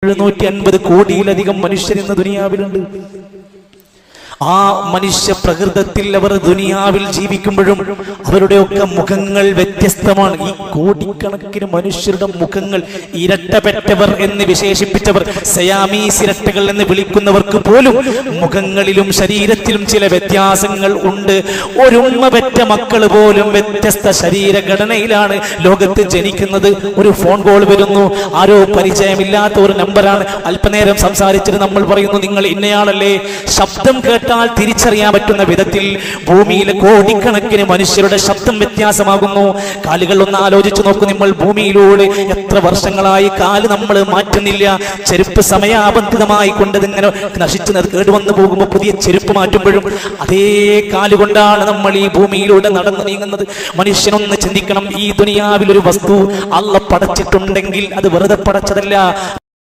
750 കോടിയിലധികം മനുഷ്യർ ഇന്ന് ദുനിയാവിലുണ്ട്. ആ മനുഷ്യ പ്രകൃതത്തിൽ അവർ ദുനിയാവിൽ ജീവിക്കുമ്പോഴും അവരുടെയൊക്കെ മുഖങ്ങൾ വ്യത്യസ്തമാണ്. ഈ കോടിക്കണക്കിന് മനുഷ്യരുടെ മുഖങ്ങൾ ഇരട്ടപ്പെട്ടവർ എന്ന് വിശേഷിപ്പിച്ചവർ, സയാമീസ് ഇരട്ടകൾ എന്ന് വിളിക്കുന്നവർക്ക് പോലും മുഖങ്ങളിലും ശരീരത്തിലും ചില വ്യത്യാസങ്ങൾ ഉണ്ട്. ഒരുമ്മ പെറ്റ മക്കൾ പോലും വ്യത്യസ്ത ശരീരഘടനയിലാണ് ലോകത്ത് ജനിക്കുന്നത്. ഒരു ഫോൺ കോൾ വരുന്നു, ആരോ പരിചയമില്ലാത്ത ഒരു നമ്പറാണ്. അല്പനേരം സംസാരിച്ചിട്ട് നമ്മൾ പറയുന്നു, നിങ്ങൾ ഇന്നയാളല്ലേ? ശബ്ദം കേട്ടാൽ തിരിച്ചറിയാൻ പറ്റുന്ന വിധത്തിൽ ഭൂമിയിലെ കോടിക്കണക്കിന് മനുഷ്യരുടെ ശബ്ദം വ്യത്യാസമാകുന്നു. കാലുകൾ ഒന്ന് ആലോചിച്ചു നോക്കൂ. നമ്മൾ ഭൂമിയിലൂടെ എത്ര വർഷങ്ങളായി കാല് നമ്മൾ മാറ്റുന്നില്ല. ചെരുപ്പ് സമയാബന്ധിതമായി കൊണ്ടതിങ്ങനെ നശിച്ചു കേടുവന്നു പോകുമ്പോൾ പുതിയ ചെരുപ്പ് മാറ്റുമ്പോഴും അതേ കാലുകൊണ്ടാണ് നമ്മൾ ഈ ഭൂമിയിലൂടെ നടന്നു നീങ്ങുന്നത്. മനുഷ്യനൊന്ന് ചിന്തിക്കണം, ഈ ദുനിയാവിൽ ഒരു വസ്തു അള്ളാഹ് പടച്ചിട്ടുണ്ടെങ്കിൽ അത് വെറുതെ പടച്ചതല്ല.